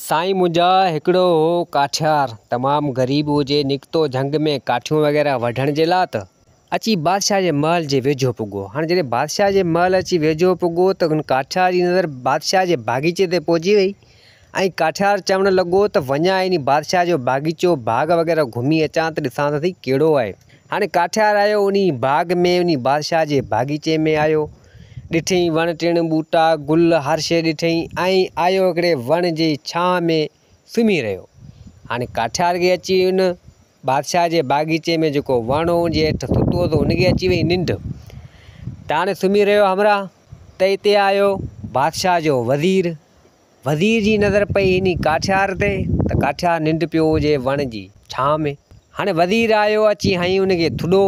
साईं मुंहिंजा हिकिड़ो हो काठियार तमामु ग़रीब हुजे, निकितो झंग में काठियूं वग़ैरह वढण जे लाइ त अची बादशाह जे महल जे वेझो पुॻो। हाणे जॾहिं बादशाह जे महल अची वेझो पुॻो त हुन काठियार जी नज़र बादशाह जे बाग़ीचे ते पहुची वई ऐं काठियार चवणु लॻो त वञा इन बादशाह जो बाग़ीचो बाग़ वग़ैरह घुमी अचां त ॾिसां त सही कहिड़ो आहे। हाणे काठियार आयो उन बाग़ में, उन बादशाह जे बाग़ीचे में आयो, ॾिठई वण टिण ॿूटा गुल हर शइ ॾिठई ऐं आयो हिकिड़े वण जे छांव में सुम्ही रहियो। हाणे काठियार खे अची उन बादशाह जे बाग़ीचे में जेको वण हो जे हेठि सुतो तो हुनखे अची वई निंड त हाणे सुम्ही रहियो हमरा त हिते आयो बादशाह जो वज़ीर जी नज़र पई इन काठियार ते त काठियार निंड पियो हुजे वण जी छांव में। हाणे वज़ीर आयो अची हई उनखे थुॾो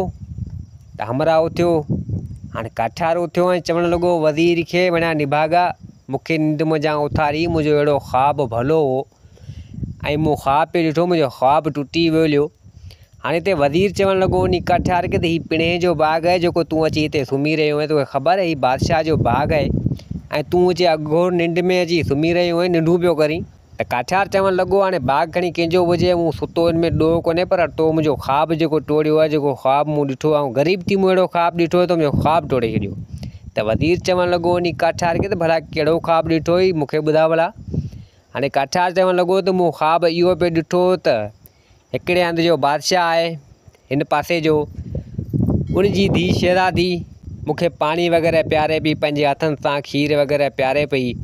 त हमरा उथियो। हाणे काठियार उथियो ऐं चवणु लॻो वज़ीर खे वञा निभागा मूंखे निंड मज़ा उथारी, मुंहिंजो अहिड़ो ख़्वाबु भलो हो ऐं मूं ख़्वाबु पियो ॾिठो, मुंहिंजो ख़्वाबु टुटी वियो। हाणे हिते वज़ीर चवणु लॻो उन काठियार खे त हीउ पिणे जो बाग़ आहे जेको तूं अची हिते सुम्ही रहियो आहीं, तोखे ख़बर आहे हीउ बादशाह जो बाग़ आहे ऐं तूं अची अघोर निंड में अची सुम्ही रहियो आहीं, निंढूं पियो करीं। त काठियार चवणु लॻो हाणे बाग़ खणी कंहिंजो हुजे, मूं सुतो हिन में ॾोह कोन्हे, पर तो मुंहिंजो ख़्वाबु जेको टोड़ियो आहे, जेको ख़्वाबु मूं ॾिठो आहे, ग़रीब थी मूं अहिड़ो ख़्वाबु ॾिठो त मुंहिंजो ख़्वाबु टोड़े छॾियो। त वज़ीर चवणु लॻो उन काठियार खे त भला कहिड़ो ख़्वाबु ॾिठो हुई मूंखे ॿुधा भला। हाणे काठियार चवणु लॻो त मूं ख़्वाबु इहो पियो ॾिठो त हिकिड़े हंधि जो बादशाह आहे हिन पासे जो, उनजी धीउ शहज़ादी मूंखे पाणी वग़ैरह पियारे पई, पंहिंजे हथनि सां खीर वग़ैरह पियारे पई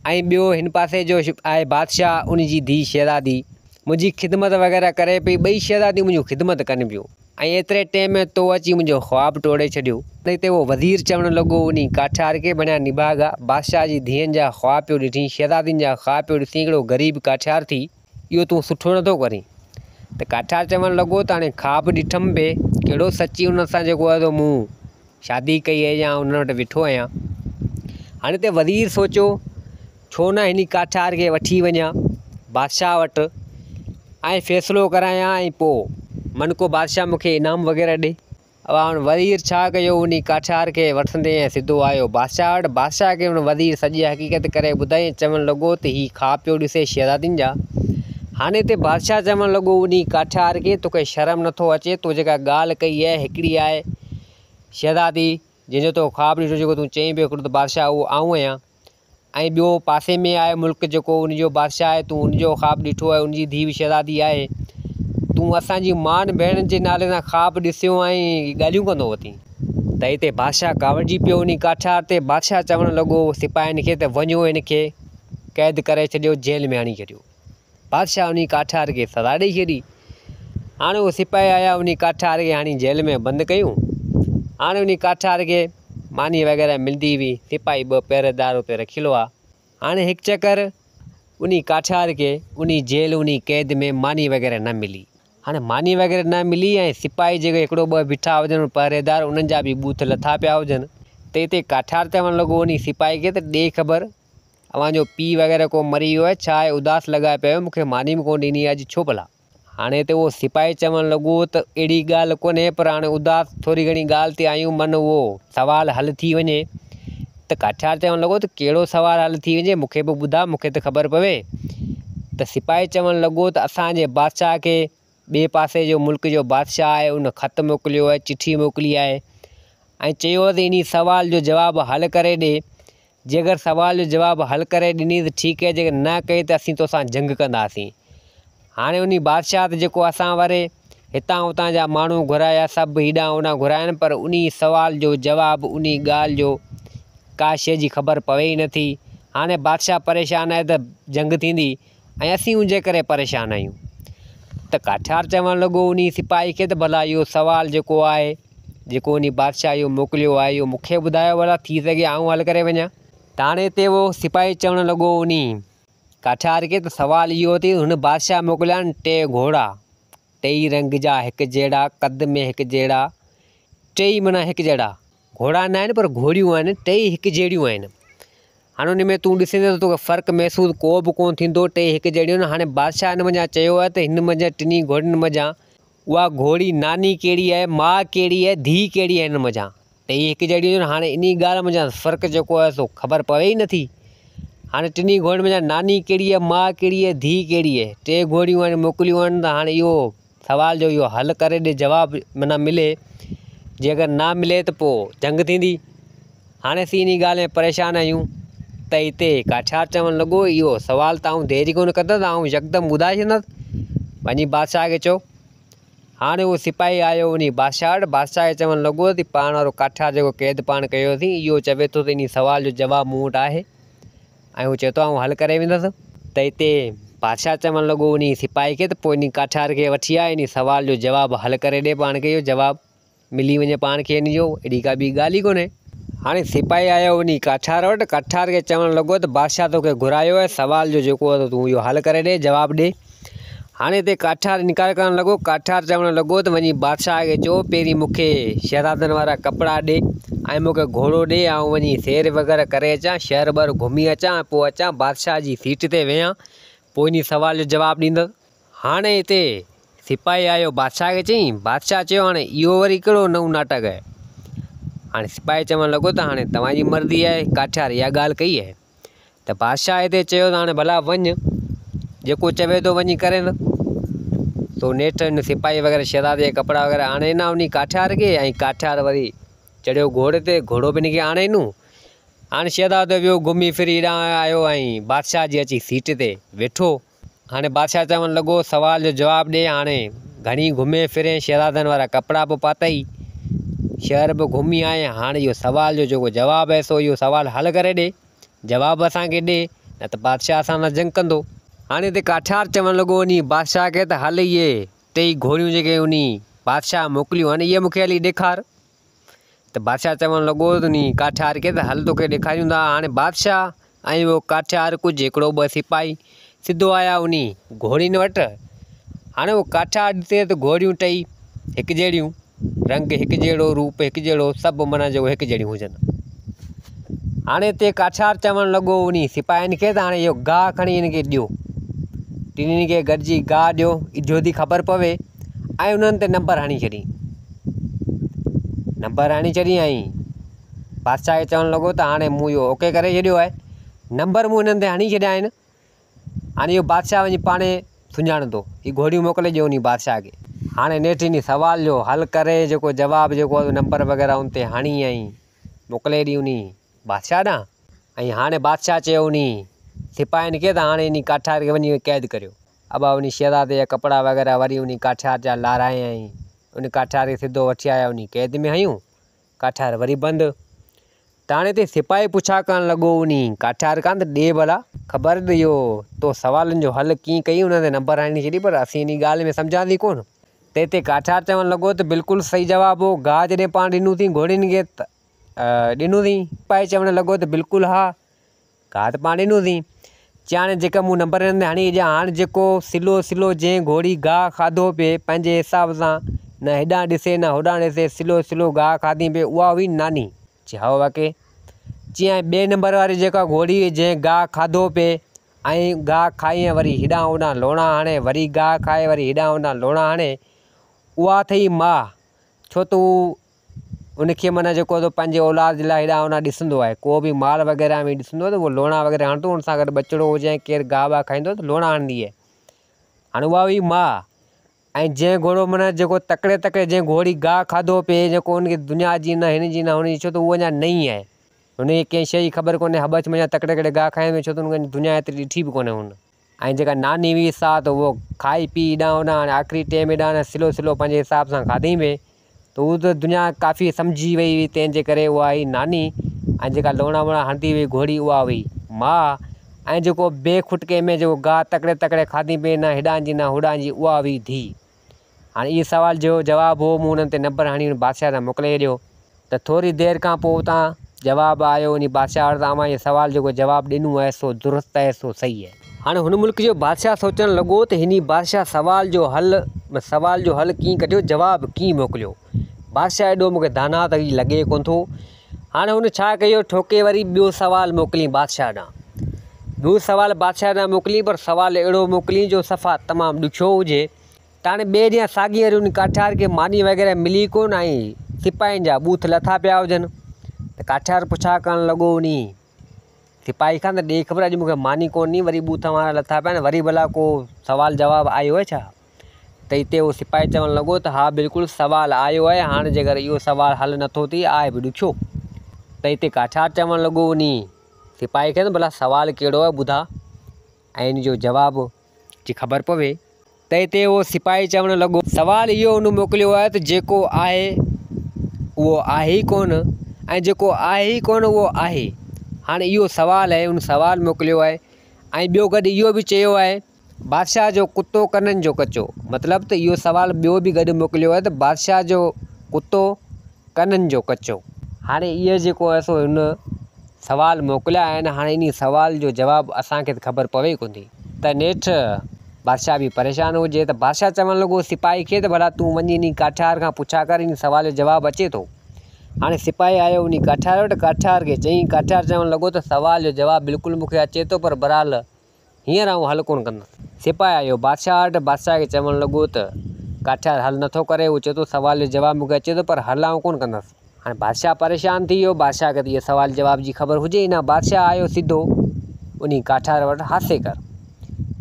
ऐं ॿियो हिन पासे जो आहे बादशाह, उनजी धीउ शहज़ादी मुंहिंजी ख़िदमत वग़ैरह करे पई, ॿई शहज़ादियूं मुंहिंजूं ख़िदमत कनि पियूं ऐं एतिरे टाइम में तो अची मुंहिंजो ख़्वाबु टोड़े छॾियो। त हिते उहो वज़ीर चवणु लॻो उन काठियार खे वञा निभागा बादशाह जी धीअनि जा ख़्वाब पियो ॾिठी, शहज़ादियुनि जा ख़्वाब पियो ॾिसी, हिकिड़ो ग़रीब काठियार थी इहो तूं सुठो नथो करीं। त काठियार चवणु लॻो त हाणे ख़्वाबु ॾिठमि पे कहिड़ो सची हुन सां जेको आहे त मूं शादी कई आहे या हुन वटि वेठो आहियां। हाणे हिते वज़ीर सोचियो छो न हिन काठियार खे वठी वञा बादशाह वटि ऐं फ़ैसिलो करायां ऐं पोइ मन को बादशाह मूंखे इनाम वग़ैरह ॾे। अब हाणे वज़ीर छा कयो उन काठियार खे वठंदे ऐं सिधो आयो बादशाह वटि। बादशाह खे हुन वज़ीर सॼी हक़ीक़त करे ॿुधाई, चवणु लॻो त हीउ ख़्वाब पियो ॾिसे शहज़ादियुनि जा। हाणे हिते बादशाह चवणु लॻो उन काठियार खे तोखे शर्म नथो अचे, तो जेका ॻाल्हि कई आहे हिकिड़ी आहे शहज़ादी जंहिंजो तो ख़्वाबु ॾिठो जेको तूं चईं पियो हिकिड़ो त बादशाह उहो आऊं आहियां ऐं ॿियो पासे में आहे मुल्क जेको उनजो बादशाह आहे, तूं उनजो ख़्वाबु ॾिठो आहे, उनजी धीउ शहज़ादी आहे, तूं असांजी माउनि भेणनि जे नाले सां ख़्वाबु ॾिसियो ऐं ॻाल्हियूं कंदो वती। त हिते बादशाह कावड़जी पियो उन काठियार ते। बादशाह चवणु लॻो सिपाहियुनि खे त वञो हिनखे क़ैद करे छॾियो, जेल में हणी छॾियो। बादशाह उन काठियार खे सज़ा ॾेई छॾी। हाणे उहे सिपाही आया उन काठियार खे हाणे जेल में बंदि कयूं। हाणे उन काठियार खे मानी वग़ैरह मिलंदी हुई, सिपाही ॿ पहरेदार उते रखियलु आहे। हाणे हिकु चकर उन काठियार खे उन जेल उन क़ैद में मानी वग़ैरह न मिली। हाणे मानी वग़ैरह न मिली ऐं सिपाही जेके हिकिड़ो ॿ बीठा हुजनि पहरेदार उन्हनि जा बि बूथ लथा पिया हुजनि। त हिते काठियार चवणु लॻो उन सिपाही खे त ॾे ख़बर अव्हांजो पीउ वग़ैरह को मरी वियो आहे, छा आहे उदास लॻा पियो आहे, मूंखे मानी बि कोन ॾिनी आहे अॼु छो भला। हाणे हिते उहो सिपाही चवणु लॻो त अहिड़ी ॻाल्हि कोन्हे, पर हाणे उदास थोरी घणी ॻाल्हि ते आहियूं, मन उहो सुवालु हल थी वञे। त काठियार चवणु लॻो त कहिड़ो सुवालु हल थी वञे मूंखे बि ॿुधा, मूंखे त ख़बर पवे। त सिपाही चवणु लॻो त असांजे बादशाह खे ॿिए पासे जो मुल्क जो बादशाह आहे उन ख़तु मोकिलियो आहे, चिठी मोकिली आहे ऐं चयो त इन सुवाल जो जवाबु हल करे ॾे, जेकर सुवाल जो जवाबु हल करे ॾिनी त ठीकु आहे, जेकर न कई त असीं तोसां जंग कंदासीं। हाणे उन बादशाह त जेको असां वरे हितां हुतां जा माण्हू घुराया, सभु हेॾां होॾां घुराइनि, पर उन सुवाल जो जवाबु उन ॻाल्हि जो का शइ जी ख़बर पवे ई नथी। हाणे बादशाह परेशान आहे त जंग थींदी ऐं असीं उनजे करे परेशान आहियूं। त काठियार चवणु लॻो उन सिपाही खे त भला इहो सुवालु जेको आहे जेको उन बादशाह इहो मोकिलियो आहे इहो मूंखे ॿुधायो भला, थी सघे आऊं हल करे वञा। त हाणे हिते उहो सिपाही चवणु लॻो उन काठियार खे त सुवालु इहो थी, हुन बादशाह मोकिलिया आहिनि 3 घोड़ा, 2 रंग जा हिकु जहिड़ा, कद में हिकु जहिड़ा, 2 माना हिकु जहिड़ा घोड़ा न आहिनि पर घोड़ियूं आहिनि, 2 हिकु जहिड़ियूं आहिनि। हाणे उन में तूं ॾिसंदे त तोखे फ़र्क़ु महसूसु को बि कोन थींदो, 2 हिकु जहिड़ियूं आहिनि। हाणे बादशाह हिन मंझां चयो आहे त हिन मंझां 2 घोड़ियुनि मंझां उहा घोड़ी नानी कहिड़ी आहे, माउ कहिड़ी आहे, धीउ कहिड़ी आहे, हिन मंझां 2 हिकु जहिड़ियूं आहिनि। हाणे इन ॻाल्हि मंझां फ़र्क़ु जेको आहे सो ख़बर पवे ई नथी। हाँ टिनी घोड़ियुनि में नानी कहिड़ी आहे, माँ कहिड़ी आहे, धी कहिड़ी आहे, 3 घोड़ियूं आहिनि मोकिलियूं आहिनि। त हाणे इहो सवाल जो इहो हल करे ॾे, जवाबु माना मिले। जे अगरि ना मिले त पोइ जंग थींदी। हाणे असीं इन ॻाल्हि में परेशान आहियूं त हिते काठियार चवणु लॻो इहो सवाल त आउं देरी कोन कंदुसि, आउं यकदमि ॿुधाए छॾंदुसि, वञी बादशाह खे चओ। हाणे उहो सिपाही आयो उन बादशाह वटि, बादशाह खे चवणु लॻो त पाण वारो काठियार जेको क़ैद पाण कयोसीं इहो चवे थो त इन सवाल जो जवाबु मूं वटि आहे ऐं उहो चए थो आउं हल करे वेंदुसि। त हिते बादशाह चवणु लॻो उन सिपाही खे त पोइ इन काठियार खे वठी आ, इन सवाल जो जवाबु हल करे ॾे, पाण खे इहो जवाबु मिली वञे पाण खे इन जो, एॾी का ॿी ॻाल्हि ई कोन्हे। हाणे सिपाही आयो उन काठियार वटि, काठियार खे चवणु लॻो त बादशाह तोखे घुरायो आहे, सवाल जो जेको आहे तूं इहो हल करे ॾे, जवाबु ॾे। हाणे हिते काठियार इनकार करणु लॻो। काठियार चवणु लॻो त वञी बादशाह खे चओ पहिरीं मूंखे शहज़ादनि वारा कपिड़ा ॾे ऐं मूंखे घोड़ो ॾे, ऐं वञी सैर वग़ैरह करे अचां, शहर ॿर घुमी अचां, पोइ अचां बादशाह जी सीट ते वेहां, पोइ इन सवाल जो जवाबु ॾींदुसि। हाणे हिते सिपाही आयो बादशाह खे चयईं, बादशाह चयो हाणे इहो वरी कहिड़ो नओं नाटक आहे। हाणे सिपाही चवणु लॻो त हाणे तव्हांजी मर्ज़ी आहे, काठियार इहा ॻाल्हि कई आहे। त बादशाह हिते चयो त हाणे भला वञु, जेको चवे थो वञी करे न। तो नेठि हिन सिपाही वग़ैरह शहज़ादे जा कपिड़ा वग़ैरह आणे ॾिना उन काठियार खे, ऐं काठियार वरी चढ़ियो घोड़े ते, घोड़ो बि हिनखे आणे ॾिनो। हाणे शहज़ादो वियो घुमी फिरी हेॾां आयो ऐं बादशाह जी अची सीट ते वेठो। हाणे बादशाह चवणु लॻो सवाल जो जवाबु ॾे। हाणे घणी घुमे फिरे, शहज़ादनि वारा कपिड़ा बि पातई, शहर बि घुमी आए, हाणे इहो सवाल जो जेको जवाबु आहे सो इहो सवालु हल करे ॾे, जवाबु असांखे ॾे, न त बादशाह असां सां जंग कंदो। हाणे हिते काठियार चवणु लॻो उन बादशाह खे त हल इहे 3 घोड़ियूं जेके उन बादशाह मोकिलियूं आहिनि इहे मूंखे हली ॾेखार। त बादशाह चवणु लॻो त उन काठियार खे त हल तोखे ॾेखारियूं था। हाणे बादशाह ऐं उहो काठियार कुझु हिकिड़ो 2 सिपाही सिधो आया उन घोड़ियुनि वटि। हाणे उहो काठियार ॾिसे त घोड़ियूं 2 हिकु जहिड़ियूं, रंग हिकु जहिड़ो, रूप हिकु जहिड़ो, सभु माना जेको हिकु जहिड़ियूं हुजनि। हाणे हिते काठियार चवणु लॻो उन सिपाहियुनि खे त हाणे इहो गाहु खणी हिनखे ॾियो, टिनी खे गॾिजी गाहु ॾियो, इजो थी ख़बर पवे। ऐं उन्हनि ते नंबर हणी छॾी, नंबर हणी छॾी ऐं बादशाह खे चवणु लॻो त हाणे मूं इहो ओके करे छॾियो आहे, नंबर मूं हिननि ते हणी छॾिया आहिनि। हाणे इहो बादशाह वञी पाणे सुञाणंदो, हीअ घोड़ियूं मोकिले ॾियो उन बादशाह खे। हाणे नेठि इन सवाल जो हल करे जेको जवाबु जेको आहे नंबर वग़ैरह उन ते हणी ऐं मोकिले ॾी उन बादशाह ॾांहुं। ऐं हाणे बादशाह चयो उन सिपाहियुनि खे त हाणे इन काठियार खे वञी क़ैद करियो। अब उन शहज़ादे जा कपिड़ा वग़ैरह वरी उन काठियार जा लाराए ऐं उन काठियार खे सिधो वठी आया उन क़ैद में हयूं, काठियार वरी बंदि। त हाणे हिते सिपाही पुछा करणु लॻो उन काठियार खां त ॾे भला ख़बर त इहो तो सवालनि जो हल कीअं कई, उन ते नंबर हणी छॾी, पर असीं इन ॻाल्हि में सम्झां थी कोन। त हिते काठियार चवणु लॻो त बिल्कुलु सही जवाबु हो, गाहु जॾहिं पाण ॾिनूं थी घोड़ियुनि खे त ॾिनूं थी। सिपाही चवणु लॻो त बिल्कुलु हा, गाहु त पाण ॾिनूं थी। चई हाणे जेका मूं नंबर हिननि ते हणी ॾिया, हाणे जेको सिलो सिलो जंहिं घोड़ी गाहु खाधो पिए पंहिंजे हिसाब सां, न हेॾां ॾिसे न होॾां ॾिसे, सिलो सिलो गाहु खाधी पिए, उहा हुई नानी। चई हा वाक़ई। चई ऐं 2 नंबर वारी जेका घोड़ी जंहिं गाहु खाधो पिए ऐं गाहु खाई ऐं वरी हेॾां होॾां लोणा हणे, वरी गाहु खाए वरी हेॾां होॾां लोणा हणे, उहा अथई माउ। छो त उनखे माना जेको आहे पंहिंजे औलाद जे लाइ हेॾां होॾां ॾिसंदो आहे, को बि माल वग़ैरह में ॾिसंदो आहे त उहो लोणा वग़ैरह हणंदो, हुन सां गॾु बचिड़ो हुजे ऐं केरु गाहु वाहु खाईंदो त लोणा हणंदी आहे। हाणे उहा हुई माउ। ऐं जंहिं घोड़ो माना जेको तकिड़े तकिड़े जंहिं घोड़ी गाहु खाधो पिए, जेको हुनखे दुनिया जी न हिन जी न हुन जी, छो त उहा अञा नई आहे, हुनखे कंहिं शइ जी ख़बर कोन्हे हबच में तकिड़े तकिड़े गाहु खाईंदो, छो त हुनखे दुनिया एतिरी ॾिठी बि कोन्हे हुन। ऐं जेका नानी हुई सा त उहो खाई पी हेॾां होॾां, हाणे आख़िरी टाइम हेॾां न सिलो सिलो पंहिंजे हिसाब सां खाधई पिए, त उहा त दुनिया काफ़ी सम्झी वई हुई, तंहिंजे करे उहा हुई नानी। ऐं जेका लोणा वोणा हणंदी हुई घोड़ी उहा हुई माउ। ऐं जेको ॿिए खुटके में जेको गाहु तकिड़े तकिड़े खाधी पिए, न हेॾां जी न होॾां जी, उहा हुई धीउ। हाणे इहे सवाल जो जवाबु हो, मूं हुननि ते नंबर हणी बादशाह ॾांहुं मोकिले छॾियो। त थोरी देरि खां पोइ उतां जवाबु आयो उन बादशाह वटि, मां इहो सवाल जेको जवाबु ॾिनो आहे सो दुरुस्त आहे, सो सही आहे। हाणे हुन मुल्क जो बादशाह सोचणु लॻो त हिन बादशाह सवाल जो हल कीअं कढियो, जवाबु कीअं मोकिलियो। बादशाह एॾो मूंखे दाना त लॻे कोन थो। हाणे हुन छा कयो, ठोके वरी ॿियो सवालु मोकिलियईं बादशाह ॾांहुं। ॿियो सवालु बादशाह ॾांहुं मोकिलियईं, पर सवालु अहिड़ो मोकिलियईं जो सफ़ा तमामु ॾुखियो हुजे। त हाणे ॿिए ॾींहुं साॻी वरी उन काठियार खे मानी वग़ैरह मिली कोन, ऐं सिपाहियुनि जा बूथ लथा पिया हुजनि। त काठियार पुछा करणु लॻो उन सिपाही खां त ॾे ख़बर, अॼु मूंखे मानी कोन्हे, वरी बूथा वारा लथा पिया आहिनि, वरी भला को सवाल जवाब आयो आहे छा? त हिते उहो सिपाही चवणु लॻो त हा बिल्कुलु सवाल आयो आहे, हाणे जेकर इहो सवाल हल नथो थिए आहे बि ॾुखियो। त हिते काठार चवणु लॻो उन सिपाही खे न भला सवाल कहिड़ो आहे ॿुधा ऐं इन जो जवाबु जी ख़बर पवे। त हिते उहो सिपाही चवणु लॻो सवाल इहो उन मोकिलियो आहे त जेको आहे उहो आहे ई कोन ऐं जेको आहे ई कोन उहो आहे। हाणे इहो सवाल आहे, उन सवाल मोकिलियो आहे ऐं ॿियो गॾु इहो बि चयो आहे बादशाह जो कुतो कननि जो कचो, मतिलबु त इहो सवाल ॿियो बि गॾु मोकिलियो आहे त बादशाह जो कुतो कननि जो कचो। हाणे इहो जेको आहे सो हिन सवाल मोकिलिया आहिनि, हाणे इन सवाल जो जवाबु असांखे त ख़बर पवे कोन थी। त नेठि बादशाह बि परेशान हुजे त बादशाह चवणु लॻो सिपाही खे त भला तूं वञी इन काठार खां पुछा कर, इन सवाल जो जवाबु अचे थो। हाणे सिपाही आयो उन काठार वटि, काठार खे चईं, काठार चवणु लॻो त सवाल जो जवाबु बिल्कुलु मूंखे अचे थो, पर बहरहाल हींअर आउं हल कोन कंदुसि। सिपाही आयो बादशाह वटि, बादशाह खे चवणु लॻो त काठार हल नथो करे, उहो चए थो सवाल जो जवाबु मूंखे अचे थो पर हल आउं कोन कंदुसि। हाणे बादशाह परेशान थी वियो, बादशाह खे त इहे सवाल जवाब जी ख़बर हुजे ई न। बादशाह आयो सिधो उन काठार वटि हासे कर,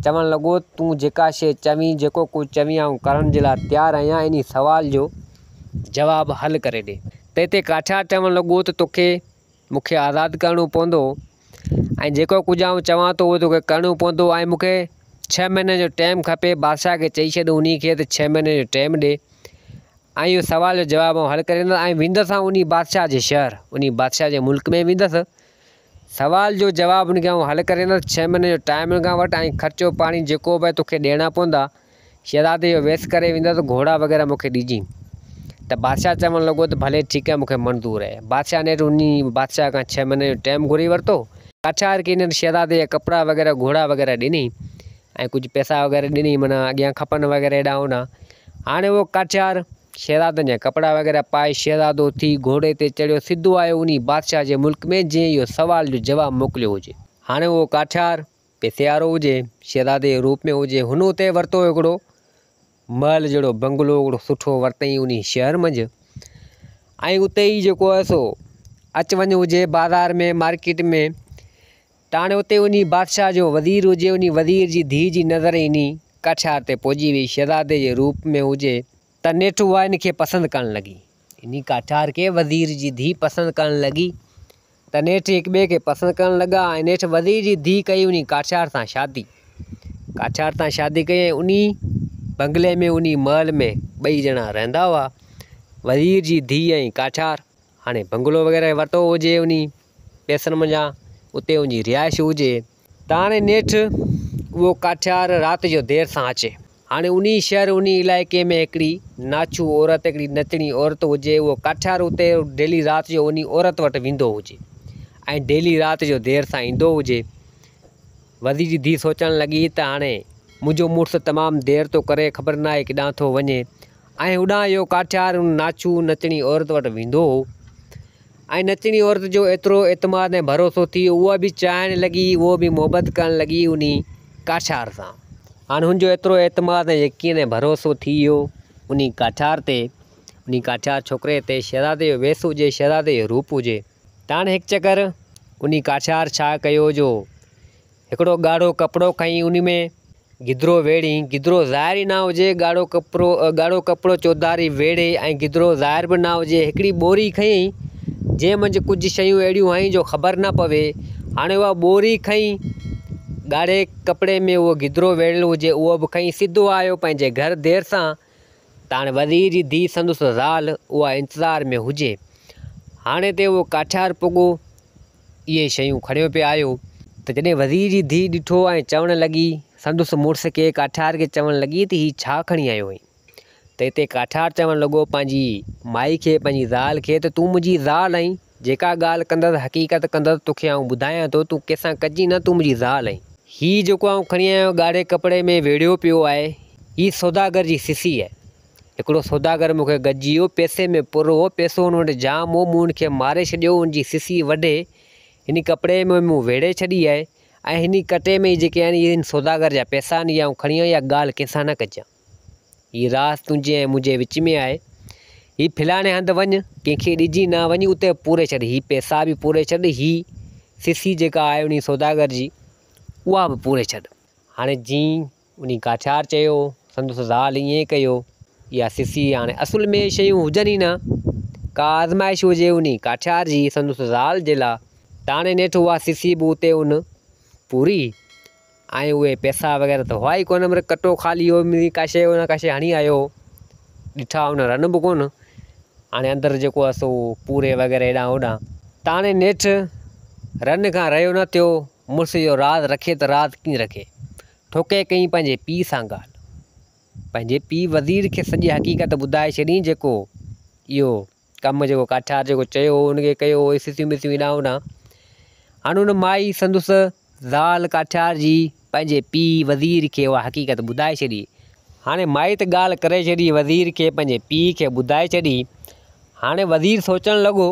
चवणु लॻो तूं जेका शइ चवीं, जेको कुझु चवीं आउं करण जे लाइ तयारु आहियां, इन सवाल जो जवाबु हल करे ॾे। त हिते काठार चवणु लॻो त तोखे मूंखे आज़ादु करिणो पवंदो ऐं जेको कुझु आउं चवां थो उहो तोखे करिणो पवंदो ऐं मूंखे 6 महीने जो टाइम खपे। बादशाह खे चई छॾ उन खे त 6 महीने जो टाइम ॾे ऐं इहो सवाल जो जवाबु आउं हल करे ॾींदुसि ऐं वेंदुसि आउं उन बादशाह जे शहर, उन बादशाह जे मुल्क में वेंदुसि। सवाल जो जवाबु उनखे आउं हल करे ॾींदुसि, 6 महीने जो टाइम खां वटि ऐं ख़र्चो पाणी जेको बि तोखे ॾियणा पवंदा शहज़ादे जो वेस करे वेंदुसि, घोड़ा वग़ैरह मूंखे ॾिजांइ। त बादशाह चवणु लॻो त भले ठीकु आहे, मूंखे मंज़ूरु आहे। बादशाह ने उन बादशाह खां 6 महीने जो टाइम घुरी वरितो। काठार खे इन शहज़ादे जा कपिड़ा वग़ैरह घोड़ा वग़ैरह ॾिनई ऐं कुझु पैसा वग़ैरह ॾिनई, माना अॻियां खपनि वग़ैरह हेॾा होॾा। हाणे उहो काठार शहज़ादनि जा कपिड़ा वग़ैरह पाए शहज़ादो थी घोड़े ते चढ़ियो, सिधो आयो उन बादशाह जे मुल्क में जंहिं इहो सवाल जो जवाबु मोकिलियो हुजे। हाणे उहो काठार पैसे वारो हुजे, शहज़ादे जे रूप में हुजे, हुन उते वरितो हिकिड़ो महल जहिड़ो बंगलो हिकिड़ो सुठो वरितई उन शहर मंझि ऐं उते ई जेको आहे सो अचु वञु हुजे बाज़ार में मार्केट में। त हाणे उते उन बादशाह जो वज़ीर हुजे, उन वज़ीर जी धीउ जी नज़र इन काठार ते पहुची वई, शहज़ादे जे रूप में हुजे। त नेठि उहा इन खे पसंदि करणु लॻी, इन काठार खे वज़ीर जी धीउ पसंदि करणु लॻी। त नेठि हिक ॿिए खे पसंदि करणु लॻा ऐं नेठि वज़ीर जी धीउ कई उन काठार सां शादी, काठार सां शादी कई ऐं उन बंगले में उन महल में ॿई ॼणा रहंदा हुआ, वज़ीर जी धीउ ऐं काठार। हाणे बंगलो वग़ैरह वरितो हुजे उन पैसनि मंझां, उते उनजी रिहाइश हुजे। त हाणे नेठि उहो काठार राति जो देरि सां अचे। हाणे उन शहर उन इलाइक़े में हिकिड़ी नाचू औरत, हिकिड़ी नचणी औरत हुजे। उहो काठार उते डेली राति जो उन औरत वटि वेंदो हुजे ऐं डेली राति जो देरि सां ईंदो हुजे। वज़ीर जी धीउ सोचणु लॻी त हाणे मुंहिंजो मुड़ुसु तमामु देरि थो करे, ख़बर न आहे केॾांहुं थो वञे ऐं होॾां इहो काठार उन नाचू नचणी औरत वटि वेंदो हो ऐं नचणी औरत जो एतिरो एतमाद ऐं भरोसो थी वियो, उहा बि चाहिणु लॻी, उहो बि मोहबत करणु लॻी उन काठार सां। हाणे हुनजो एतिरो एतमाद ऐं यकीन ऐं भरोसो थी वियो उन काठार ते, उन काठार छोकिरे ते, शहज़ादे जो वेस हुजे, शहज़ादे जो रूप हुजे। त हाणे हिकु चकर उन काठार छा कयो जो हिकिड़ो ॻाढ़ो कपिड़ो खईं, उन में गिदरो वेड़ी, गिदरो ज़ाहिर ई न हुजे, ॻाढ़ो कपिड़ो चौधारी वेड़े ऐं गिदरो ज़ाहिर बि न हुजे। हिकिड़ी ॿोरी खईं जंहिं मंझि कुझु शयूं अहिड़ियूं आहिनि जो ख़बर न पवे। हाणे उहा ॿोरी खईं, ॻाढ़े कपिड़े में उहो गिदरो वेड़ियल हुजे, उहो बि खईं, सिधो आयो पंहिंजे घर देरि सां। त हाणे वज़ीर जी धीउ संदसि ज़ाल उहा इंतज़ार में हुजे। हाणे ते उहो काठार पुॻो, इहे शयूं खणियो पियो आयो। त जॾहिं वज़ीर जी धीउ ॾिठो ऐं चवणु लॻी संदसि मुड़ुस खे, काठार खे चवणु लॻी त हीअ छा खणी आयो आहीं? त हिते काठार चवणु लॻो पंहिंजी माई खे, पंहिंजी ज़ाल खे, त तूं मुंहिंजी ज़ाल आहीं, जेका ॻाल्हि कंदसि हक़ीक़त कंदसि तोखे आउं ॿुधायां थो, तूं कंहिंसां कजी न, तूं मुंहिंजी ज़ाल आहीं। हीअ जेको आउं खणी आयो ॻाढ़े कपिड़े में वेड़ियो पियो आहे, हीअ सौदागर जी सिसी आहे। हिकिड़ो सौदागर मूंखे गॾिजी वियो, पैसे में पुरो हो, पैसो हुन वटि जाम हो, मूं हुनखे मारे छॾियो, हुनजी सिसी वढे हिन कपिड़े में मूं वेड़े छॾी आहे ऐं हिन कटे में जेके आहिनि इहे सौदागर जा पैसा आहिनि, इहा आउं खणी आयो, इहा ॻाल्हि कंहिंसां न कजां, हीअ राज़ तुंहिंजे ऐं मुंहिंजे विच में आहे। हीअ फलाणे हंधि वञु, कंहिंखे ॾिजी न वञी, उते पूरे छॾ, हीअ पैसा बि पूरे छॾ, हीअ सिसी जेका आहे उन सौदागर जी उहा बि पूरे छॾ। हाणे जीअं उन काठियार चयो संदसि ज़ाल ईअं कयो या सिसी, हाणे असुल में शयूं हुजनि ई न, का आज़माइश हुजे उन काठियार जी संदसि ज़ाल जे लाइ, त हाणे नेठि उहा सिसी बि उते उन पूरी ऐं उहे पैसा वग़ैरह त हुआ ई कोन, मतलब कटो ख़ाली हो, का शइ हुन का शइ हणी आयो, ॾिठा हुन रन बि कोन। हाणे अंदरि जेको आहे सो पूरे वग़ैरह हेॾां होॾां, त हाणे नेठि रन खां रहियो न थियो, मुड़ुस जो राज़ रखे त राज़ कीअं रखे, ठोके कई पंहिंजे पीउ सां ॻाल्हि, पंहिंजे पीउ वज़ीर खे सॼी हक़ीक़त ॿुधाए छॾी, जेको इहो कमु जेको काठियार जेको चयो हुनखे कयो सिसियूं मिसियूं हेॾां होॾां। हाणे हुन माई संदसि ज़ाल काठियार जी पंहिंजे पीउ वज़ीर खे उहा हक़ीक़त ॿुधाए छॾी। हाणे माई त ॻाल्हि करे छॾी वज़ीर खे पंहिंजे पीउ खे ॿुधाए छॾी। हाणे वज़ीर सोचणु लॻो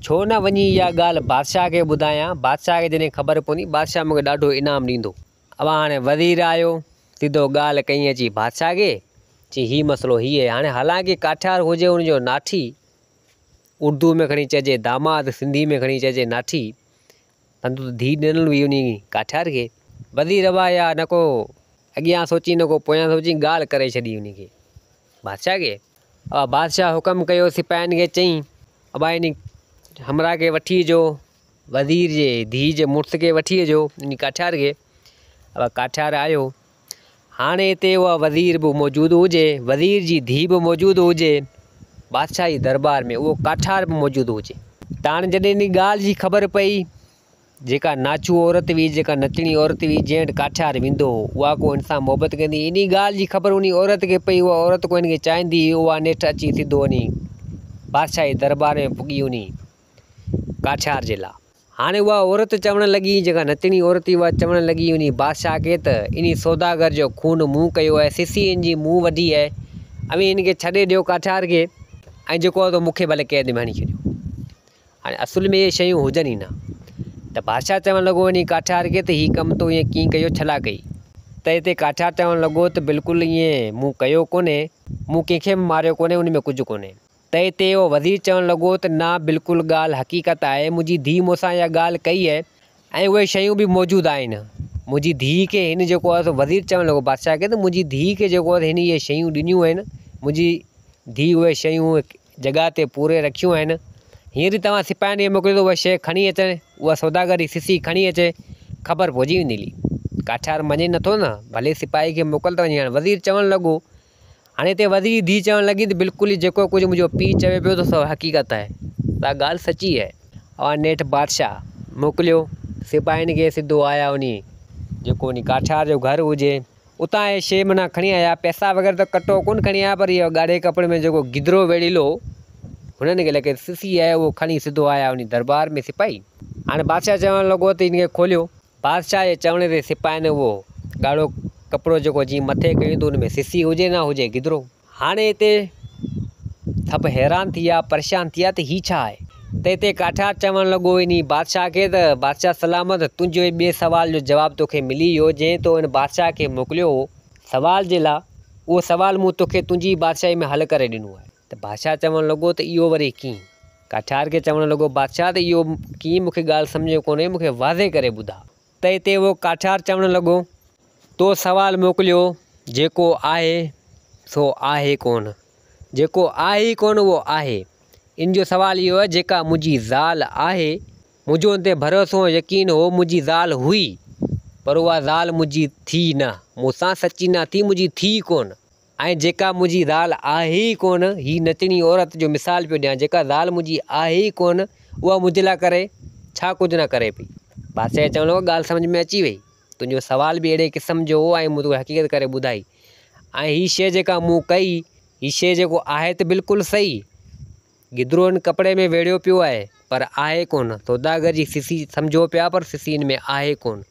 छो न वञी इहा ॻाल्हि बादशाह खे ॿुधायां, बादशाह खे जॾहिं ख़बर पवंदी बादशाह मूंखे ॾाढो इनाम ॾींदो। अब हाणे वज़ीर आयो, सिधो ॻाल्हि कई अची बादशाह खे, चई हीउ मसइलो हीअ आहे। हाणे हालांकि काठियार हुजे हुनजो नाठी, उर्दू में खणी चइजे दामाद, सिंधी में खणी चइजे नाठी, संदसि धीउ ॾिनल हुई उन काठियार खे। वज़ीर अबा या न को अॻियां सोची न को पोयां सोची, ॻाल्हि करे छॾी उनखे बादशाह खे। बादशाह हुकम कयो सिपाहियुनि खे, चई अबा इन हमरा खे वठी अचो, वज़ीर जे धीउ जे मुड़ुस खे वठी अचो इन काठियार खे। अब काठियार आयो, हाणे हिते उहा वज़ीर बि मौजूदु हुजे, वज़ीर जी धीउ बि मौजूदु हुजे बादशाह जी दरबार में, उहो काठियार बि मौजूदु हुजे। त हाणे जॾहिं इन ॻाल्हि जी ख़बर पई, जेका नाचू औरत हुई, जेका नचणी औरत हुई, जंहिं वटि काठियार वेंदो हो उहा को इंसान मोहबत कंदी, इन ॻाल्हि जी ख़बर उन औरत खे पई, उहा औरत को इनखे चाहींदी, उहा नेठि अची सिधो वञी बादशाह जी दरबार में पुॼी उन काठियार जे लाइ। हाणे उहा औरत चवणु लॻी, जेका नचणी औरत हुई उहा चवणु लॻी उन बादशाह खे, त इन सौदागर जो खून मूं कयो आहे, सिसी इन जी मूं वधी आहे, अवी इनखे छॾे ॾियो काठियार खे, ऐं जेको आहे मूंखे भले क़ैद में हणी छॾियो। हाणे असुल में इहे शयूं हुजनि ई न, त बादशाह चवणु लॻो इन काठियार खे, त हीउ कमु तो ईअं कीअं कयो, छला कई? त हिते काठियार चवणु लॻो त बिल्कुलु ईअं मूं कयो कोन्हे, मूं कंहिंखे बि मारियो कोन्हे, उन में कुझु कोन्हे। त हिते उहो वज़ीर चवणु लॻो त न, बिल्कुलु ॻाल्हि हक़ीक़त आहे, मुंहिंजी धीउ मूंसां इहा ॻाल्हि कई आहे ऐं उहे शयूं बि मौजूदु आहिनि। मुंहिंजी धीउ खे हिन जेको आहे सो वज़ीर चवणु लॻो बादशाह खे, त मुंहिंजी धीउ खे जेको आहे हिन इहे शयूं ॾिनियूं आहिनि, मुंहिंजी धीउ उहे शयूं जॻह ते पूरे रखियूं आहिनि। हींअर तव्हां सिपाहियुनि खे मोकिलियो त उहा शइ खणी अचनि, उहा सौदागर जी सिसी खणी अचे, ख़बर पइजी वेंदी हली। काठियार मञे नथो न, भले सिपाही खे मोकिल त वञे। हाणे वज़ीर चवणु लॻो, हाणे हिते वज़ीर धीउ चवणु लॻी त बिल्कुलु ई जेको कुझु मुंहिंजो पीउ चवे पियो त सभु हक़ीक़त आहे, त ॻाल्हि सची आहे। और नेठि बादशाह मोकिलियो सिपाहियुनि खे, सिधो आया उन जेको उन काठियार जो घरु हुजे, उतां इहे शइ माना खणी आया, पैसा वग़ैरह त कटो कोन खणी आया, पर इहो ॻाढ़े कपिड़े में जेको गिदरो वेड़ीलो हुननि खे लॻे सिसी आहे, उहो खणी सिधो आया उन दरबार में सिपाही। हाणे बादशाह चवणु लॻो त इनखे खोलियो। बादशाह जे चवण ते सिपाहियुनि उहो ॻाढ़ो कपिड़ो जेको जीअं मथे कयो त उन में सिसी हुजे न हुजे गिदरो। हाणे हिते सभु हैरान थी विया, परेशान थी विया त हीउ छा आहे। त हिते काठियार चवणु लॻो इन बादशाह खे, त बादशाह सलामत, तुंहिंजो ॿिए सवाल जो जवाबु तोखे मिली वियो, जंहिं तो इन बादशाह खे मोकिलियो हो सवाल जे लाइ, उहो सवालु मूं तोखे तुंहिंजी बादशाही में हल करे ॾिनो आहे। त बादशाह चवणु लॻो त इहो वरी कीअं? काठियार खे चवणु लॻो बादशाह त इहो कीअं, मूंखे ॻाल्हि सम्झ कोन्हे, मूंखे वाज़े करे ॿुधा। त हिते उहो काठियार चवणु लॻो, तो सवालु मोकिलियो, जेको आहे सो आहे कोन, जेको आहे ई कोन उहो आहे। इन जो सवालु इहो आहे, जेका मुंहिंजी ज़ाल आहे, मुंहिंजो उन ते भरोसो यकीन हो, मुंहिंजी ज़ाल हुई, पर उहा ज़ाल मुंहिंजी थी न, मूंसां सची न थी, मुंहिंजी थी कोन। ऐं जेका मुंहिंजी ज़ाल आहे ई कोन, हीअ नचणी औरत जो मिसाल पियो ॾियां, जेका ज़ाल मुंहिंजी आहे ई कोन, उहा मुंहिंजे लाइ करे छा कुझु न करे पई। बादशाह चवणु लॻो ॻाल्हि सम्झ में अची वई, तुंहिंजो सवाल बि अहिड़े क़िस्म जो हो, ऐं मूं तोखे हक़ीक़त करे ॿुधाई। ऐं हीअ शइ जेका मूं कई, हीअ शइ जेको आहे त बिल्कुलु सही, गिदरो इन कपिड़े में वेड़ियो पियो आहे, पर आहे कोन, सौदागर जी सिसी सम्झो पिया, पर सिसी इन में आहे कोन।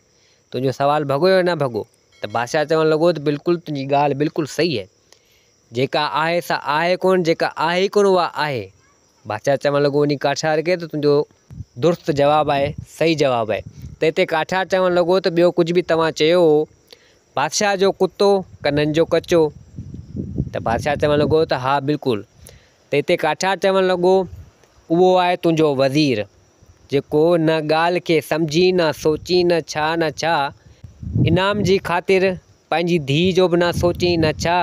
तुंहिंजो सवालु भॻो या न भॻो? त बादशाह चवणु लॻो त बिल्कुलु तुंहिंजी ॻाल्हि बिल्कुलु सही आहे, जेका आहे सा आहे कोन, जेका आहे ई कोन उहा आहे। बादशाह चवणु लॻो इन काठियार खे, त तुंहिंजो दुरुस्त जवाबु आहे, सही जवाबु आहे। त हिते काठियार चवणु लॻो त ॿियो कुझु बि तव्हां चयो हो, बादशाह जो कुतो कननि जो कचो। त बादशाह चवणु लॻो त हा बिल्कुलु। त हिते काठियार चवणु लॻो, उहो आहे तुंहिंजो वज़ीर, जेको न ॻाल्हि खे सम्झी न सोची न छा इनाम जी ख़ातिर पंहिंजी धीउ जो बि न सोची न छा।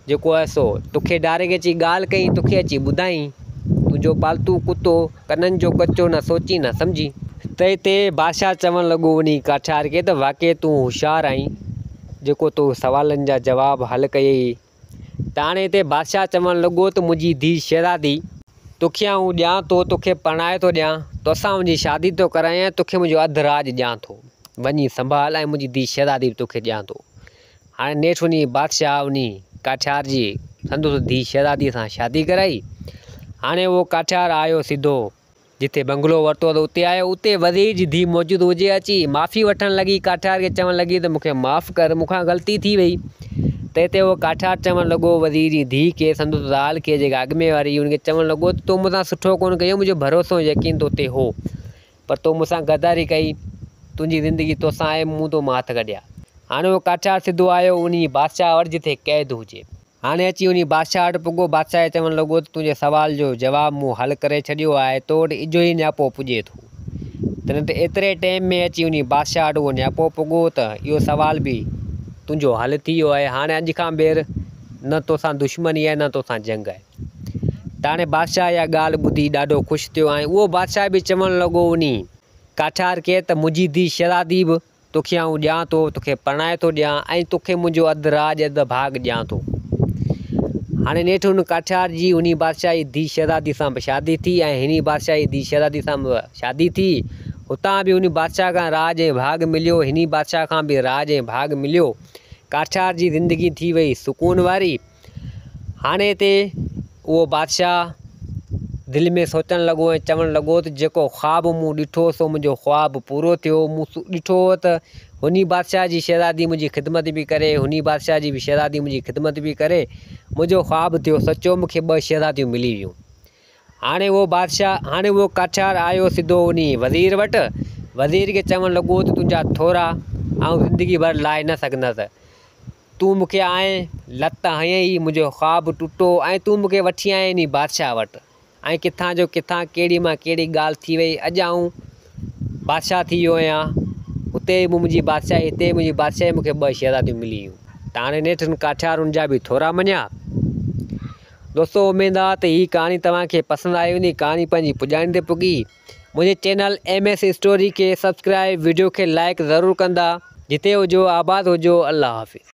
जेको आहे सो तोखे डायरेक्ट अची ॻाल्हि कई, तोखे अची ॿुधाई, तुंहिंजो पालतू कुतो कननि जो कचो न सोची न सम्झी। त हिते बादशाह चवणु लॻो उन काठियार खे त वाक़ई तूं होशियारु आहीं, जेको तूं सुवालनि जा जवाब हल कयई। त हाणे हिते बादशाह चवणु लॻो त मुंहिंजी धीउ शहज़ादी तोखे आऊं ॾियां थो, तोखे परणाए थो ॾियां, तोसां मुंहिंजी शादी थो करायां, तोखे मुंहिंजो अधु राज ॾियां थो, वञी संभाल ऐं मुंहिंजी धीउ शहज़ादी बि तोखे ॾियां थो। हाणे नेठि उन बादशाह उन काठियार जी संदुसि धीउ शहज़ादीअ सां शादी कराई। हाणे उहो काठियार आयो सिधो जिथे बंगलो वरितो त उते आयो, उते वज़ीर जी धीउ मौजूदु हुजे, अची माफ़ी वठणु लॻी, काठियार खे चवणु लॻी त मूंखे माफ़ु कर, मूंखां ग़लती थी वई। त हिते उहो काठियार चवणु लॻो वज़ीर जी धीउ खे, संदुसि ज़ाल खे, जेका अॻु में वारी हुनखे चवणु लॻो त तूं मूंसां सुठो कोन कयो, मुंहिंजो भरोसो यकीन तो ते हो, पर तूं मूंसां गद्दारी कई, तुंहिंजी ज़िंदगी तोसां आहे, मूं तो मां हथ कढिया। हाणे उहो काठियार सिधो आयो उन बादशाह वटि जिथे क़ैद हुजे। हाणे अची उन बादशाह वटि पुॻो, बादशाह चवणु लॻो त तुंहिंजे सुवाल जो जवाबु मूं हल करे छॾियो आहे, तो वटि इजो ई नियापो पुॼे थो। त एतिरे टाइम में अची उन बादशाह वटि उहो नियापो पुॻो त इहो सुवाल बि तुंहिंजो हल थी वियो आहे, हाणे अॼु खां ॿीहर न तोसां दुश्मनी आहे न तोसां जंग आहे। त हाणे बादशाह इहा ॻाल्हि ॿुधी ॾाढो ख़ुशि थियो। ऐं उहो बादशाह बि चवणु लॻो उन काठियार खे त मुंहिंजी धीउ शहज़ादी बि तोखे आऊं ॾियां थो, तोखे परणाए थो ॾियां ऐं तोखे मुंहिंजो अधु राज अधु भाग ॾियां थो। हाणे नेठि हुन काठियार जी उन बादशाह जी धीउ शहज़ादी सां बि शादी थी ऐं हिन बादशाह जी धीउ शहज़ादी सां बि शादी थी। हुतां बि उन बादशाह खां राज ऐं भाग मिलियो, हिन बादशाह खां बि राज ऐं भाग मिलियो। काठियार जी ज़िंदगी थी वई सुकून वारी। हाणे हिते उहो बादशाह दिलि में सोचणु लॻो ऐं चवणु लॻो त जेको ख़्वाबु मूं ॾिठो सो मुंहिंजो ख़्वाबु पूरो थियो। मूं ॾिठो त हुन बादशाह जी शहज़ादी मुंहिंजी ख़िदमत बि करे, हुन बादशाह जी बि शहज़ादी मुंहिंजी ख़िदमत बि करे, मुंहिंजो ख़्वाबु थियो सचो, मूंखे 2 शहज़ादियूं मिली वियूं। हाणे उहो काठियार आयो सिधो उन वज़ीर वटि, वज़ीर खे चवणु लॻो त तुंहिंजा थोरा ऐं ज़िंदगी भर लाहे न सघंदसि, तूं मूंखे आएं लत हयईं, मुंहिंजो ख़्वाबु टुटो ऐं तूं मूंखे वठी आएं इन बादशाह वटि, ऐं किथां जो किथां कहिड़ी मां कहिड़ी ॻाल्हि थी वई, अॼु आऊं बादशाह थी वियो आहियां, हुते मुंहिंजी बादशाही, हिते मुंहिंजी बादशाही, मूंखे 2 शहज़ादियूं मिली वियूं। त हाणे नेठि काठियार उनजा बि थोरा मञिया। दोस्तो उमेद आहे त हीअ कहाणी तव्हांखे पसंदि आई हूंदी। कहाणी पंहिंजी पुॼाणी ते पुॻी। मुंहिंजे चैनल MS स्टोरी खे सब्सक्राइब, वीडियो खे लाइक ज़रूरु कंदा। जिते हुजो आबाद हुजो। अल्लाह हाफ़िज़।